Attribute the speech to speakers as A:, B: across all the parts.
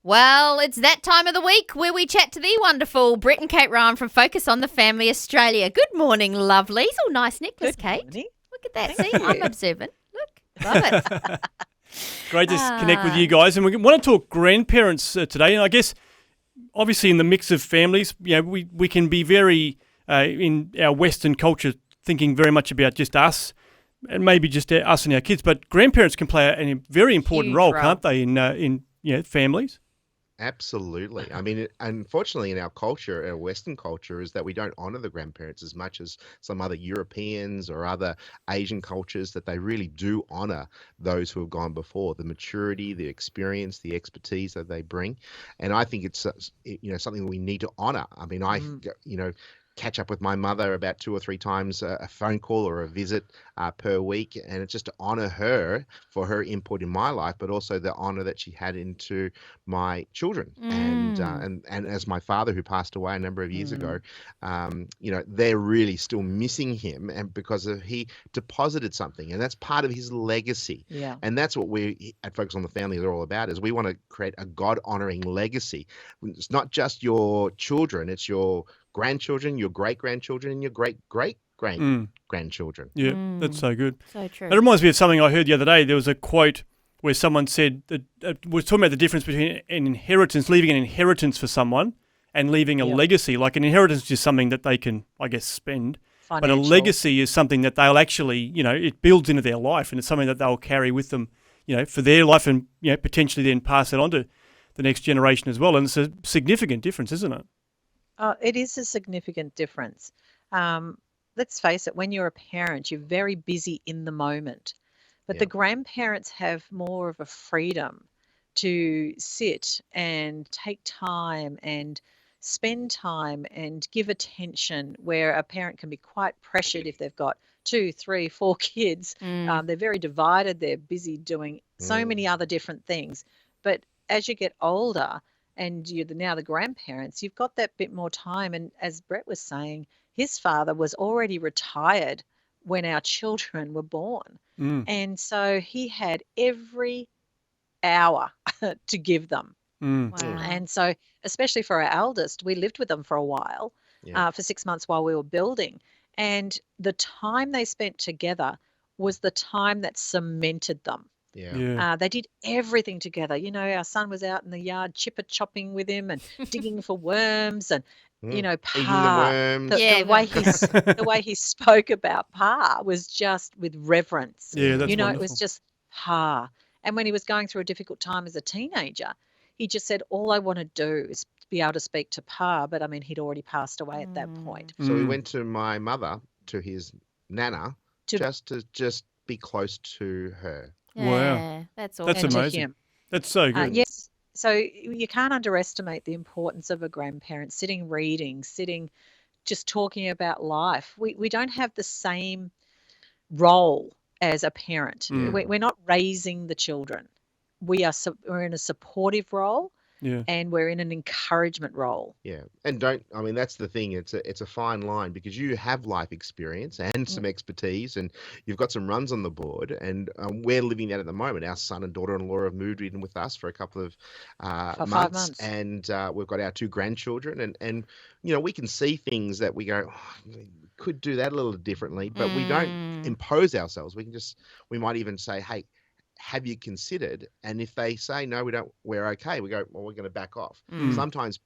A: Well, it's that time of the week where we chat to the wonderful Brett and Kate Ryan from Focus on the Family Australia. Good morning, lovelies. Oh, nice necklace,
B: Good
A: Kate.
B: morning.
A: Look at that. See, I'm observant. Look, love it.
C: Great to connect with you guys. And we want to talk grandparents today. And I guess, obviously, in the mix of families, we can be very, in our Western culture, thinking very much about just us and maybe just us and our kids. But grandparents can play a very important
A: Huge
C: role,
A: role.
C: can't they, in families?
D: Absolutely. I mean, unfortunately, in our culture, our Western culture, is that we don't honor the grandparents as much as some other Europeans or other Asian cultures, that they really do honor those who have gone before, the maturity, the experience, the expertise that they bring. And I think it's, something we need to honor. I mean, catch up with my mother about 2 or 3 times a phone call or a visit per week, and it's just to honor her for her input in my life, but also the honor that she had into my children. And as my father, who passed away a number of years ago, they're really still missing him, and because he deposited something, and that's part of his legacy.
B: Yeah.
D: And that's what we at Focus on the Family are all about, is we want to create a God-honoring legacy. It's not just your children, it's your grandchildren, your great-grandchildren, and your great-great-grandchildren.
C: Yeah, that's so good.
A: So true.
C: It reminds me of something I heard the other day. There was a quote where someone said that was talking about the difference between an inheritance, leaving an inheritance for someone, and leaving a legacy. Like an inheritance is just something that they can, I guess, spend. But a legacy is something that they'll actually, it builds into their life, and it's something that they'll carry with them, for their life, and potentially then pass it on to the next generation as well. And it's a significant difference, isn't it?
B: It is a significant difference. Let's face it, when you're a parent, you're very busy in the moment. But the grandparents have more of a freedom to sit and take time and spend time and give attention, where a parent can be quite pressured if they've got 2, 3, 4 kids. They're very divided. They're busy doing so many other different things. But as you get older and you're now the grandparents, you've got that bit more time. And as Brett was saying, his father was already retired when our children were born. And so he had every hour to give them.
A: Wow.
B: And so, especially for our eldest, we lived with them for a while, for 6 months while we were building. And the time they spent together was the time that cemented them. They did everything together. Our son was out in the yard chipper chopping with him and digging for worms, and Pa, the way he spoke about Pa was just with reverence.
C: Yeah, that's wonderful.
B: It was just Pa. And when he was going through a difficult time as a teenager, he just said, all I want to do is be able to speak to Pa. But I mean, he'd already passed away at that point.
D: So we went to my mother, to his nana, just to be close to her.
C: Wow.
A: That's awesome.
C: That's amazing.
B: him.
C: That's so good.
B: Yes. So you can't underestimate the importance of a grandparent sitting, just talking about life. We don't have the same role as a parent. We're not raising the children. We're in a supportive role. And we're in an encouragement role.
D: Yeah. And that's the thing. It's a fine line, because you have life experience and some expertise, and you've got some runs on the board, and we're living that at the moment. Our son and daughter-in-law have moved in with us for a couple of
B: For 5 months.
D: and we've got our 2 grandchildren, and we can see things that we go, we could do that a little differently, but we don't impose ourselves. We might even say, hey, have you considered? And if they say no, we're okay, we go, well, we're going to back off. Sometimes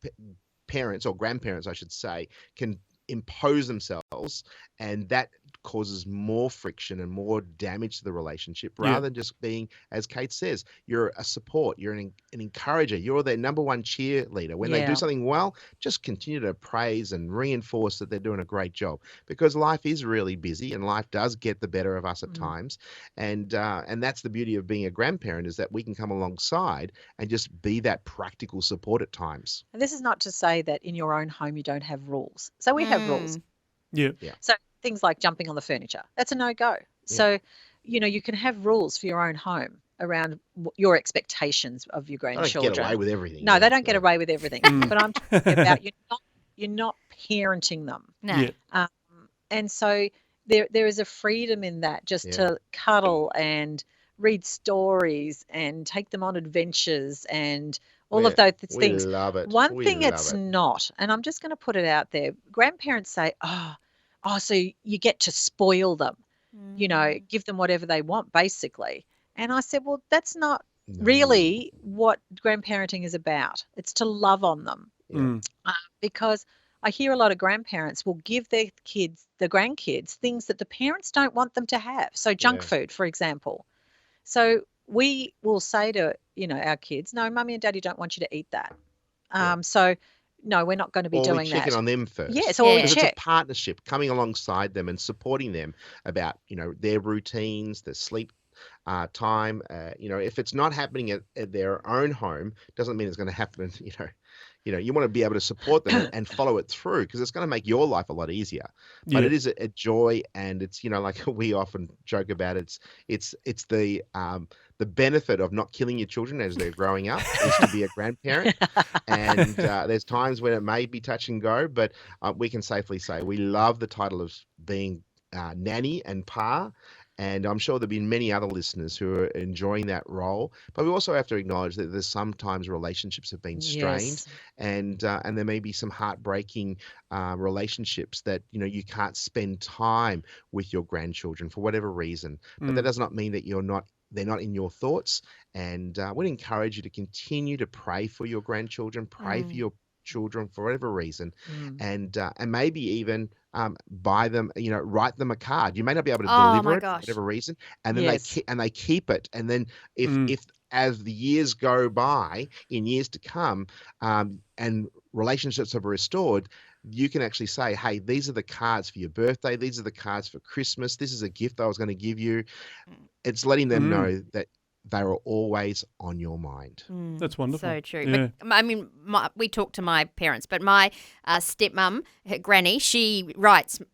D: parents, or grandparents I should say, can impose themselves, and that causes more friction and more damage to the relationship, rather than just being, as Kate says, you're a support, you're an encourager, you're their number one cheerleader. When they do something well, just continue to praise and reinforce that they're doing a great job, because life is really busy and life does get the better of us at times. And that's the beauty of being a grandparent, is that we can come alongside and just be that practical support at times.
B: And this is not to say that in your own home you don't have rules. So we have rules.
C: Yeah.
B: So things like jumping on the furniture, that's a no-go. So, you can have rules for your own home around your expectations of your grandchildren.
D: They don't get away with everything.
B: No, they don't get away with everything. But I'm talking about you're not parenting them.
A: No.
C: Yeah.
B: And so there is a freedom in that, just to cuddle and read stories and take them on adventures and all of
D: Yeah,
B: those
D: we
B: things.
D: love it.
B: One
D: We
B: thing
D: love
B: it's
D: it.
B: not, and I'm just going to put it out there, grandparents say, so you get to spoil them, give them whatever they want, basically. And I said, well, that's not
D: No.
B: really what grandparenting is about. It's to love on them.
D: Yeah.
B: Because I hear a lot of grandparents will give their grandkids, things that the parents don't want them to have. So junk
D: Yeah.
B: food, for example. So we will say to, our kids, no, mummy and daddy don't want you to eat that.
D: Yeah.
B: So no, we're not going to be
D: Or we
B: doing
D: check in
B: that.
D: on them first.
B: Yes, or we
D: Because it's a
B: check.
D: partnership, coming alongside them and supporting them about, their routines, their sleep time. If it's not happening at their own home, doesn't mean it's going to happen. You want to be able to support them and follow it through, because it's going to make your life a lot easier. But it is a joy, and it's like we often joke about. It's the benefit of not killing your children as they're growing up is to be a grandparent. And there's times when it may be touch and go, but we can safely say we love the title of being nanny and pa. And I'm sure there'll be many other listeners who are enjoying that role. But we also have to acknowledge that there's sometimes relationships have been strained,
B: Yes.
D: and there may be some heartbreaking relationships that you can't spend time with your grandchildren for whatever reason. But that does not mean that they're not in your thoughts. And we'd encourage you to continue to pray for your grandchildren, pray for your children for whatever reason, and maybe even buy them, write them a card. You may not be able to
A: Oh
D: deliver
A: my
D: it for
A: gosh.
D: whatever reason, and then
B: Yes.
D: they keep it. And then if as the years go by, in years to come, and relationships are restored, you can actually say, hey, these are the cards for your birthday. These are the cards for Christmas. This is a gift I was going to give you. It's letting them know that they are always on your mind.
C: That's wonderful.
A: So true.
C: Yeah.
A: But, I mean, we talk to my parents, but my stepmum, her granny, she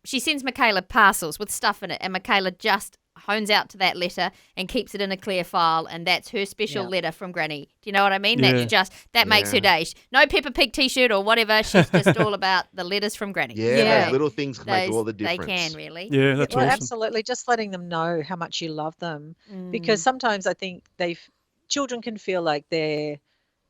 A: sends Michaela parcels with stuff in it, and Michaela just hones out to that letter and keeps it in a clear file, and that's her special
B: Yeah.
A: letter from Granny. Do you know what I mean?
C: Yeah.
A: That makes her day. No Peppa Pig T-shirt or whatever. She's just all about the letters from Granny.
D: Yeah,
B: Yeah.
D: those little things can make all the
A: They
D: difference.
A: can really.
C: Yeah, that's
B: Well,
C: awesome.
B: absolutely. Just letting them know how much you love them, because sometimes I think children can feel like their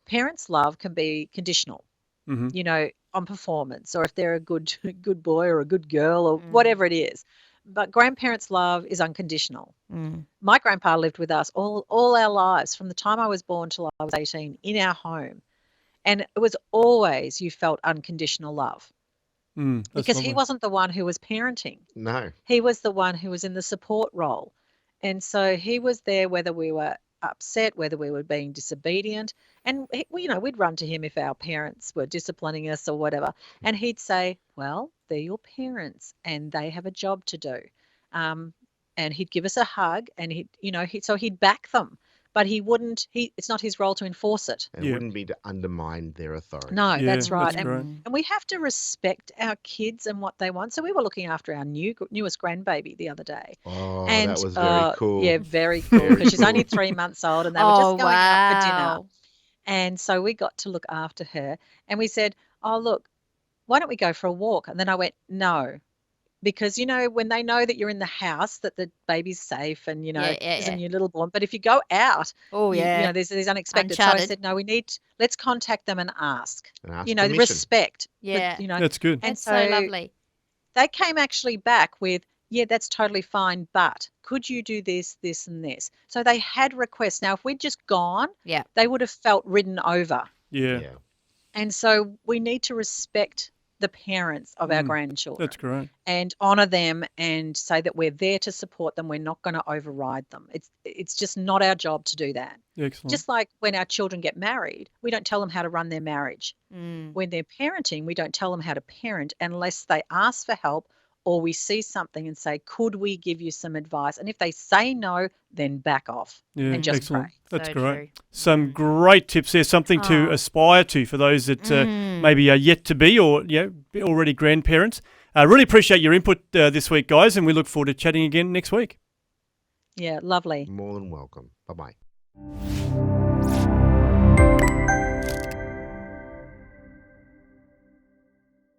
B: parents' love can be conditional, on performance, or if they're a good good boy or a good girl or whatever it is. But grandparents' love is unconditional. My grandpa lived with us all our lives, from the time I was born till I was 18, in our home, and it was always you felt unconditional love,
C: That's
B: because
C: lovely.
B: he wasn't the one who was parenting.
D: No.
B: He was the one who was in the support role. And so he was there whether we were upset, whether we were being disobedient. And, we'd run to him if our parents were disciplining us or whatever. And he'd say, well, they're your parents and they have a job to do. And he'd give us a hug, and so he'd back them. But he wouldn't, it's not his role to enforce it.
D: And it wouldn't be to undermine their authority.
B: No,
C: Yeah,
B: that's right.
C: that's great.
B: And we have to respect our kids and what they want. So we were looking after our newest grandbaby the other day.
D: Oh,
B: And
D: that was very cool.
B: yeah, very cool,
D: Very
B: because she's only
D: cool.
B: 3 months old, and they were just going out for dinner.
A: Wow.
B: And so we got to look after her, and we said, oh, look, why don't we go for a walk? And then I went, no, because, when they know that you're in the house, that the baby's safe and, there's a new little born. But if you go out,
A: Oh, yeah.
B: there's unexpected. So I
A: Uncharted.
B: said, no, let's contact them and ask.
D: And ask
B: The
D: permission.
B: respect.
A: Yeah.
C: That's good.
B: And
A: That's so lovely.
B: they came actually back with, yeah, that's totally fine, but could you do this, this, and this? So they had requests. Now, if we'd just gone,
A: Yeah.
B: they would have felt ridden over.
C: Yeah.
D: Yeah.
B: And so we need to respect the parents of our grandchildren.
C: That's great.
B: And honour them and say that we're there to support them. We're not going to override them. It's just not our job to do that.
C: Excellent.
B: Just like when our children get married, we don't tell them how to run their marriage. When they're parenting, we don't tell them how to parent unless they ask for help, or we see something and say, could we give you some advice? And if they say no, then back off and just
C: excellent.
B: pray.
C: That's
A: So
C: great.
A: true.
C: Some great tips there, something to aspire to for those that maybe are yet to be or already grandparents. I really appreciate your input this week, guys, and we look forward to chatting again next week.
B: Yeah, lovely.
D: More than welcome. Bye-bye.